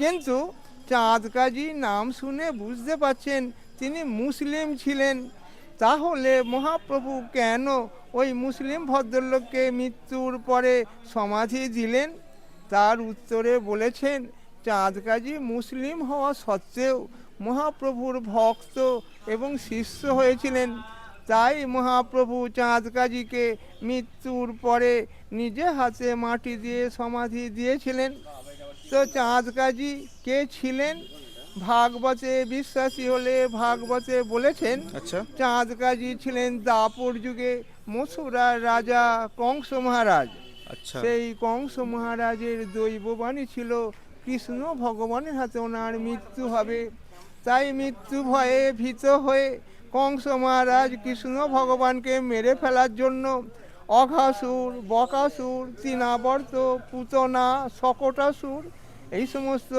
কিন্তু চাঁদ কাজী নাম শুনে বুঝতে পারছেন তিনি মুসলিম ছিলেন। তাহলে মহাপ্রভু কেন ওই মুসলিম ভদ্রলোককে মৃত্যুর পরে সমাধি দিলেন? তার উত্তরে বলেছেন, চাঁদ কাজী মুসলিম হওয়া সত্ত্বেও মহাপ্রভুর ভক্ত এবং শিষ্য হয়েছিলেন। তাই মহাপ্রভু চাঁদ কাজীকে মৃত্যুর পরে নিজে হাতে মাটি দিয়ে সমাধি দিয়েছিলেন। তো চাঁদ কাজী কে ছিলেন? ভাগবতে বিশ্বাসী হলে ভাগবতে বলেছেন, আচ্ছা। চাঁদ কাজী ছিলেন দাপর যুগে মথুরার রাজা কংস মহারাজ। আচ্ছা। সেই কংস মহারাজের দৈববাণী ছিল কৃষ্ণ ভগবানের হাতে ওনার মৃত্যু হবে। তাই মৃত্যু ভয়ে ভীত হয়ে কংস মহারাজ কৃষ্ণ ভগবানকে মেরে ফেলার জন্য অঘাসুর, বকাসুর, তৃণাবর্ত, পুতনা, শকটাসুর এই সমস্ত